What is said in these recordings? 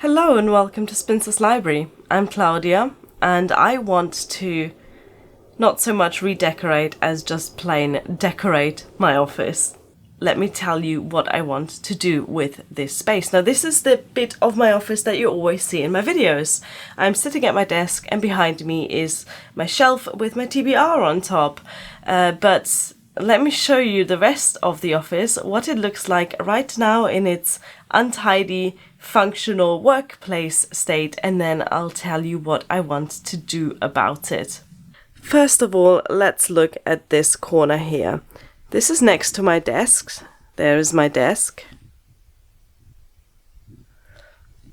Hello and welcome to Spencer's Library. I'm Claudia and I want to not so much redecorate as just plain decorate my office. Let me tell you what I want to do with this space. Now this is the bit of my office that you always see in my videos. I'm sitting at my desk and behind me is my shelf with my TBR on top. But let me show you the rest of the office, what it looks like right now in its untidy, functional workplace state, and then I'll tell you what I want to do about it. First of all, let's look at this corner here. This is next to my desk. There is my desk.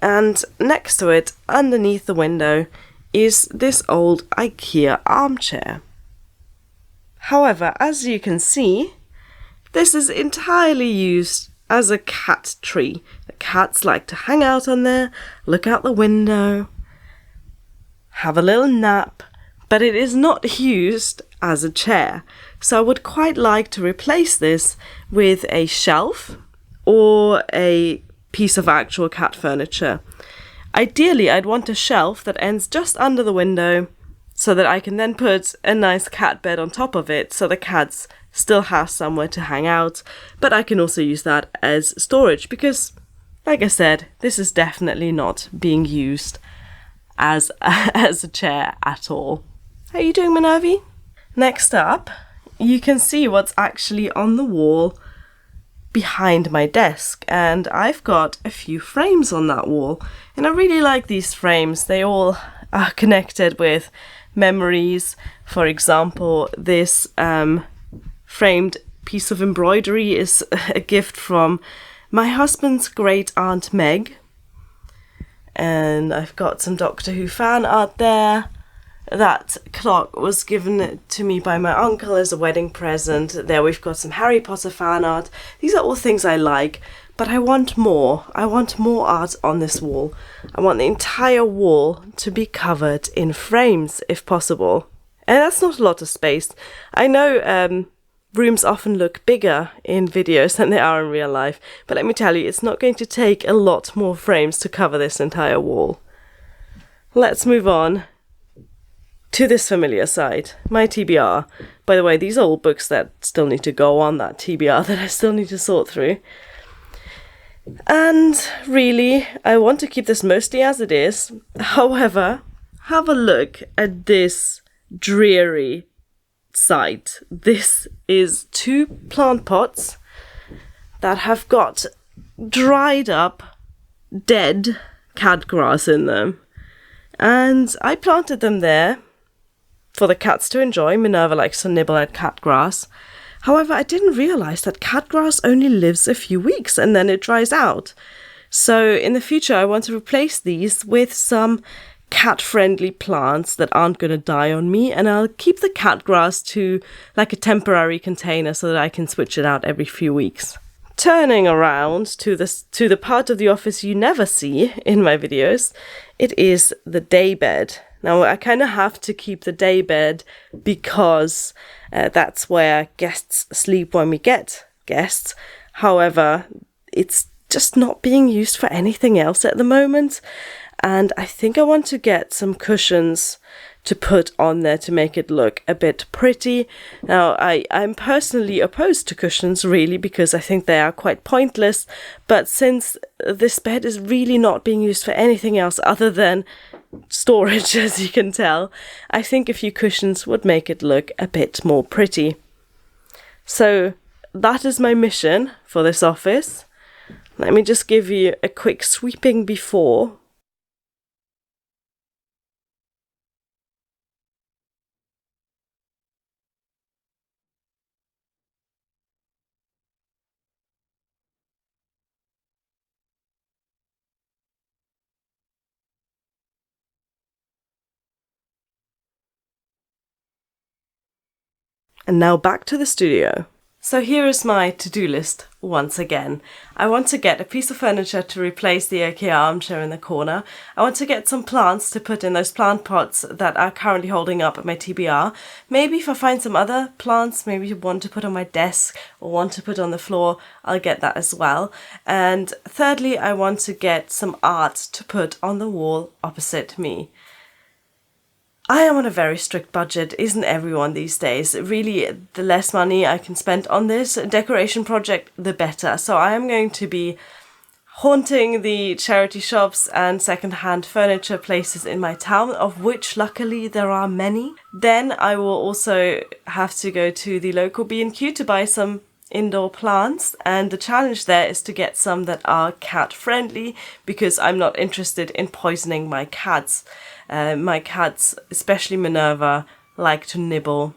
And next to it, underneath the window, is this old IKEA armchair. However, as you can see, this is entirely used as a cat tree. The cats like to hang out on there, look out the window, have a little nap, but it is not used as a chair. So I would quite like to replace this with a shelf or a piece of actual cat furniture. Ideally, I'd want a shelf that ends just under the window so that I can then put a nice cat bed on top of it so the cats still have somewhere to hang out, but I can also use that as storage because, like I said, this is definitely not being used as a chair at all. How are you doing, Minervi? Next up, you can see what's actually on the wall behind my desk, and I've got a few frames on that wall, and I really like these frames. They all are connected with memories. For example, this framed piece of embroidery is a gift from my husband's great aunt Meg, and I've got some Doctor Who fan art there. That clock was given to me by my uncle as a wedding present. There we've got some Harry Potter fan art. These are all things I like, but I want more. I want more art on this wall. I want the entire wall to be covered in frames, if possible. And that's not a lot of space. I know rooms often look bigger in videos than they are in real life, but let me tell you, it's not going to take a lot more frames to cover this entire wall. Let's move on to this familiar side, my TBR. By the way, these are all books that still need to go on that TBR that I still need to sort through. And really, I want to keep this mostly as it is. However, have a look at this dreary site. This is 2 plant pots that have got dried up, dead cat grass in them. And I planted them there for the cats to enjoy. Minerva likes to nibble at cat grass. However, I didn't realise that cat grass only lives a few weeks and then it dries out. So in the future, I want to replace these with some cat-friendly plants that aren't going to die on me, and I'll keep the cat grass to like a temporary container so that I can switch it out every few weeks. Turning around to the part of the office you never see in my videos, it is the day bed. Now, I kind of have to keep the day bed because that's where guests sleep when we get guests. However, it's just not being used for anything else at the moment. And I think I want to get some cushions to put on there to make it look a bit pretty. Now, I'm personally opposed to cushions, really, because I think they are quite pointless. But since this bed is really not being used for anything else other than storage, as you can tell, I think a few cushions would make it look a bit more pretty. So that is my mission for this office. Let me just give you a quick sweeping before. And now back to the studio. So here is my to-do list once again. I want to get a piece of furniture to replace the IKEA armchair in the corner. I want to get some plants to put in those plant pots that are currently holding up my TBR. Maybe if I find some other plants, maybe one to put on my desk or one to put on the floor, I'll get that as well. And thirdly, I want to get some art to put on the wall opposite me. I am on a very strict budget, isn't everyone these days? Really, the less money I can spend on this decoration project, the better. So I am going to be haunting the charity shops and second-hand furniture places in my town, of which luckily there are many. Then I will also have to go to the local B&Q to buy some indoor plants, and the challenge there is to get some that are cat friendly, because I'm not interested in poisoning my cats. My cats, especially Minerva, like to nibble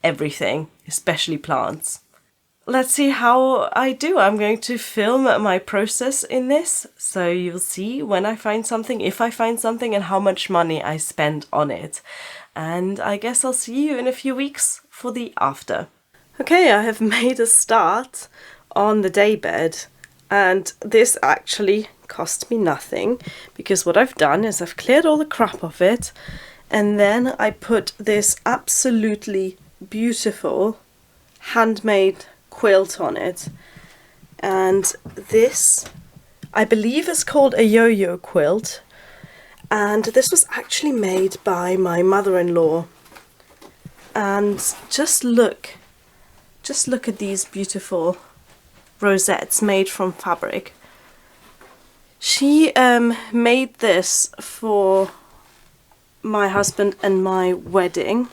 everything, especially plants. Let's see how I do. I'm going to film my process in this, so you'll see when I find something, if I find something, and how much money I spend on it. And I guess I'll see you in a few weeks for the after. Okay, I have made a start on the daybed, and this actually cost me nothing, because what I've done is I've cleared all the crap off it, and then I put this absolutely beautiful handmade quilt on it. And this, I believe, is called a yo-yo quilt, and this was actually made by my mother-in-law. And just look at these beautiful rosettes made from fabric. She made this for my husband and my wedding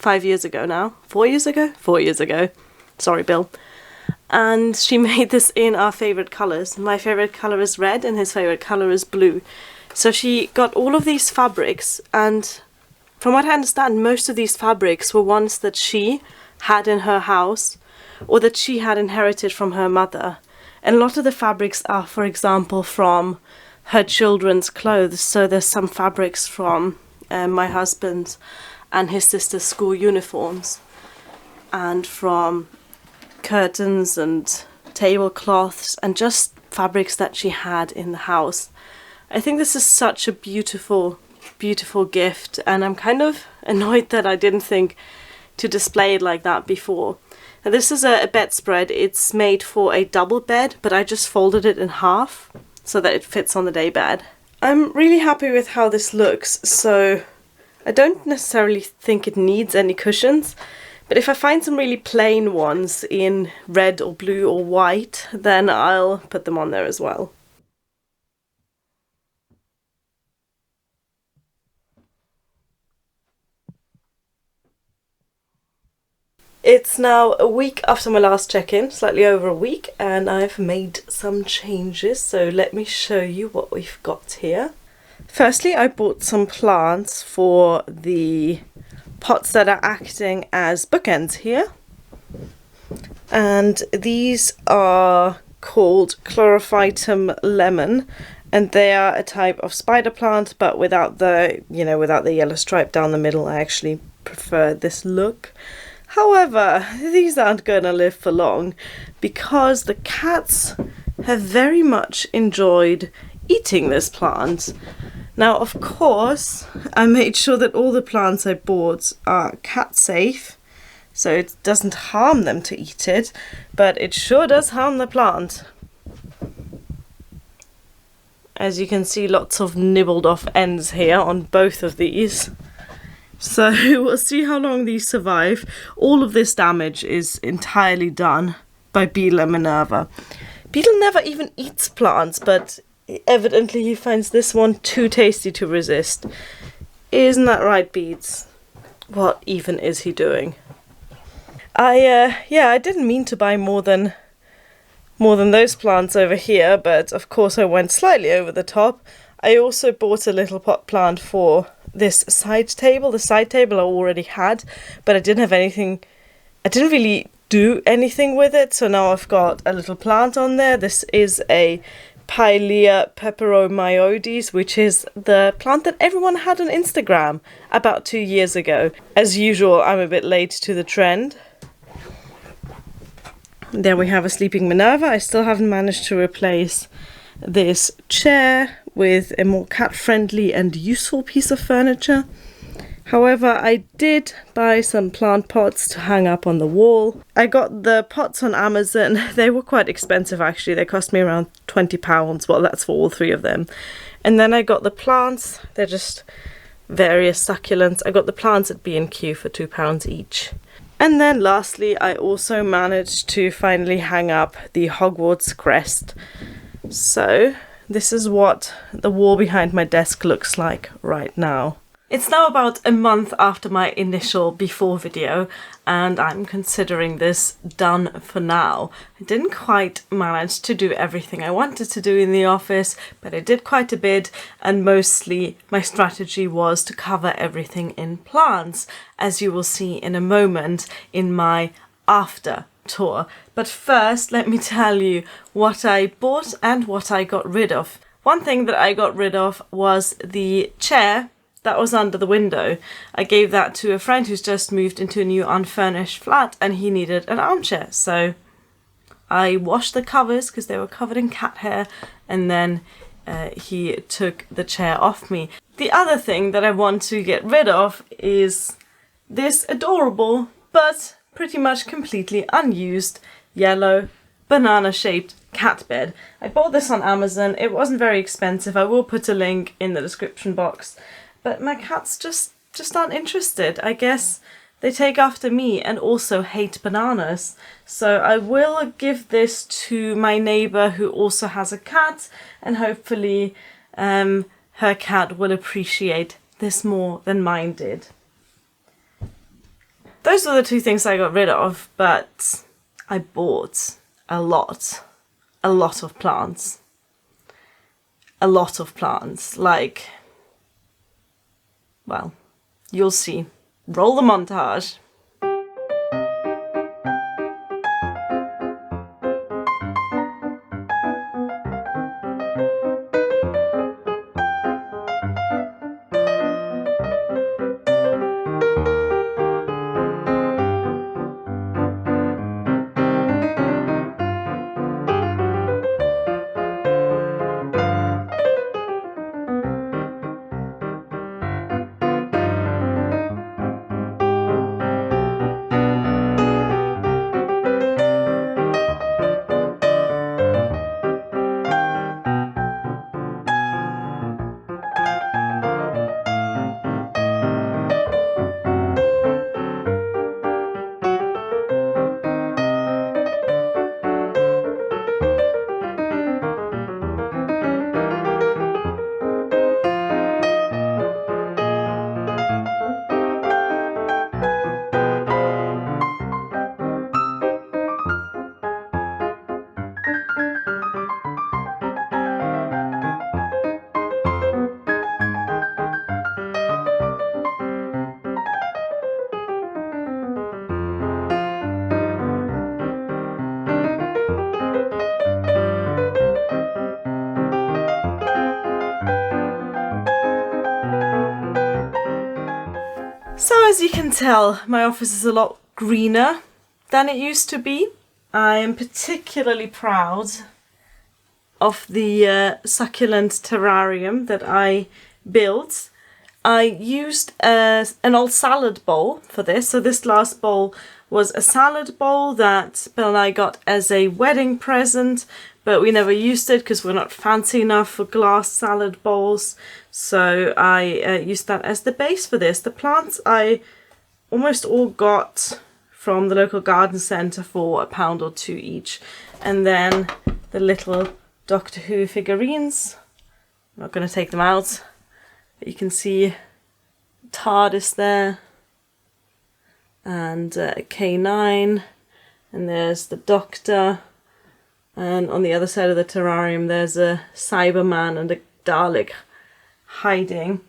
5 years ago now. 4 years ago? 4 years ago. Sorry, Bill. And she made this in our favourite colours. My favourite colour is red and his favourite colour is blue. So she got all of these fabrics, and from what I understand, most of these fabrics were ones that she had in her house or that she had inherited from her mother. And a lot of the fabrics are, for example, from her children's clothes. So there's some fabrics from my husband's and his sister's school uniforms, and from curtains and tablecloths, and just fabrics that she had in the house. I think this is such a beautiful, beautiful gift, and I'm kind of annoyed that I didn't think to display it like that before. Now, this is a bedspread. It's made for a double bed, but I just folded it in half so that it fits on the daybed. I'm really happy with how this looks, so I don't necessarily think it needs any cushions, but if I find some really plain ones in red or blue or white, then I'll put them on there as well. It's now a week after my last check-in, slightly over a week, and I've made some changes, so let me show you what we've got here. Firstly, I bought some plants for the pots that are acting as bookends here, and these are called Chlorophytum lemon, and they are a type of spider plant, but without the, without the yellow stripe down the middle. I actually prefer this look. However, these aren't going to live for long, because the cats have very much enjoyed eating this plant. Now, of course, I made sure that all the plants I bought are cat safe, so it doesn't harm them to eat it, but it sure does harm the plant. As you can see, lots of nibbled off ends here on both of these. So we'll see how long these survive. All of this damage is entirely done by Beetle and Minerva. Beetle never even eats plants, but evidently he finds this one too tasty to resist. Isn't that right, Beads? What even is he doing? I didn't mean to buy more than those plants over here, but of course I went slightly over the top. I also bought a little pot plant for this side table. The side table I already had, but I didn't really do anything with it, so now I've got a little plant on there. This is a Pilea peperomioides, which is the plant that everyone had on Instagram about 2 years ago. As usual, I'm a bit late to the trend. There we have a sleeping Minerva. I still haven't managed to replace this chair with a more cat-friendly and useful piece of furniture. However, I did buy some plant pots to hang up on the wall. I got the pots on Amazon. They were quite expensive actually. They cost me around £20. Well, that's for all three of them. And then I got the plants. They're just various succulents. I got the plants at B&Q for £2 each. And then lastly, I also managed to finally hang up the Hogwarts crest. So this is what the wall behind my desk looks like right now. It's now about a month after my initial before video, and I'm considering this done for now. I didn't quite manage to do everything I wanted to do in the office, but I did quite a bit, and mostly my strategy was to cover everything in plants, as you will see in a moment in my after tour. But first, let me tell you what I bought and what I got rid of. One thing that I got rid of was the chair that was under the window. I gave that to a friend who's just moved into a new unfurnished flat and he needed an armchair. So I washed the covers because they were covered in cat hair, and then he took the chair off me. The other thing that I want to get rid of is this adorable but pretty much completely unused yellow banana-shaped cat bed. I bought this on Amazon. It wasn't very expensive. I will put a link in the description box. But my cats just aren't interested. I guess they take after me and also hate bananas. So I will give this to my neighbour who also has a cat, and hopefully her cat will appreciate this more than mine did. Those were the two things I got rid of, but I bought a lot of plants. A lot of plants, like, well, you'll see. Roll the montage. So as you can tell, my office is a lot greener than it used to be. I am particularly proud of the succulent terrarium that I built. I used an old salad bowl for this. So this last bowl was a salad bowl that Bill and I got as a wedding present, but we never used it because we're not fancy enough for glass salad bowls. So I used that as the base for this. The plants I almost all got from the local garden centre for £1 or £2 each. And then the little Doctor Who figurines. I'm not going to take them out, but you can see TARDIS there, and a K9, and there's the Doctor, and on the other side of the terrarium there's a Cyberman and a Dalek hiding.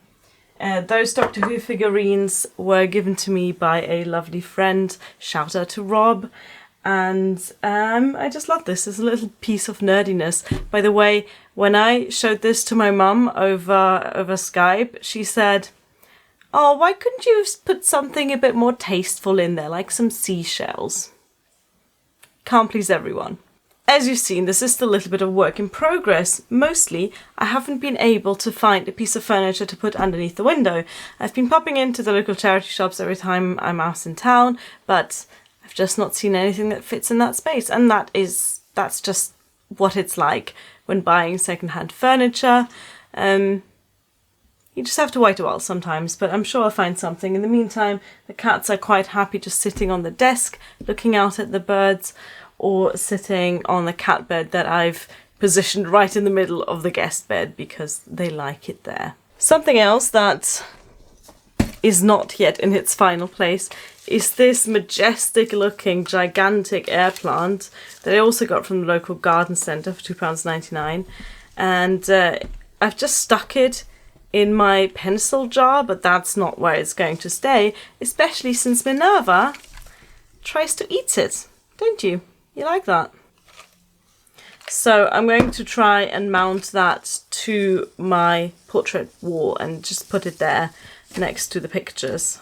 Those Doctor Who figurines were given to me by a lovely friend, shout out to Rob, and I just love this. It's a little piece of nerdiness. By the way, when I showed this to my mum over Skype, she said, "Oh, why couldn't you put something a bit more tasteful in there, like some seashells?" can't please everyone. As you've seen, this is still a little bit of work in progress. Mostly, I haven't been able to find a piece of furniture to put underneath the window. I've been popping into the local charity shops every time I'm out in town, but I've just not seen anything that fits in that space. And that's just what it's like when buying secondhand furniture. You just have to wait a while sometimes, but I'm sure I'll find something. In the meantime, the cats are quite happy just sitting on the desk, looking out at the birds, or sitting on the cat bed that I've positioned right in the middle of the guest bed because they like it there. Something else that is not yet in its final place is this majestic looking gigantic air plant that I also got from the local garden centre for £2.99, and I've just stuck it in my pencil jar, but that's not where it's going to stay, especially since Minerva tries to eat it, don't you? You like that? So I'm going to try and mount that to my portrait wall and just put it there next to the pictures.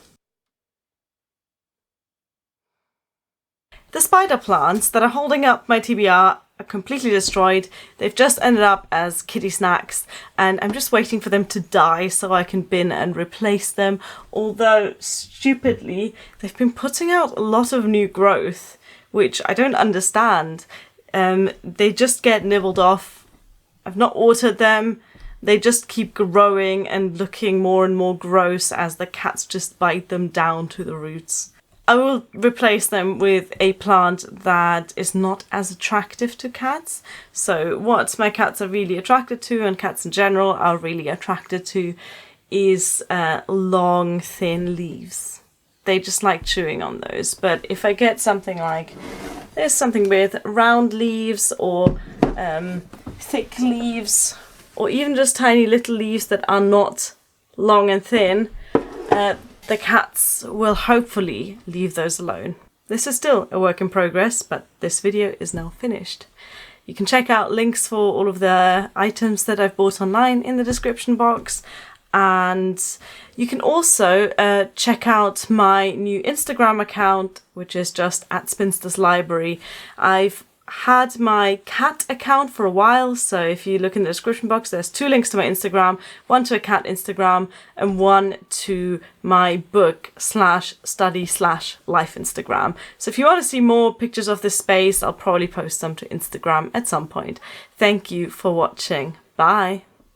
The spider plants that are holding up my TBR are completely destroyed. They've just ended up as kitty snacks, and I'm just waiting for them to die so I can bin and replace them. Although, stupidly, they've been putting out a lot of new growth, which I don't understand. They just get nibbled off. I've not watered them. They just keep growing and looking more and more gross as the cats just bite them down to the roots. I will replace them with a plant that is not as attractive to cats. So what my cats are really attracted to, and cats in general are really attracted to, is long, thin leaves. They just like chewing on those. But if I get something like, there's something with round leaves or thick leaves, or even just tiny little leaves that are not long and thin, the cats will hopefully leave those alone. This is still a work in progress, but this video is now finished. You can check out links for all of the items that I've bought online in the description box. And you can also check out my new Instagram account, which is just @SpinstersLibrary. I've had my cat account for a while, so if you look in the description box, there's 2 links to my Instagram, one to a cat Instagram and one to my book/study/life Instagram. So if you want to see more pictures of this space, I'll probably post them to Instagram at some point. Thank you for watching. Bye.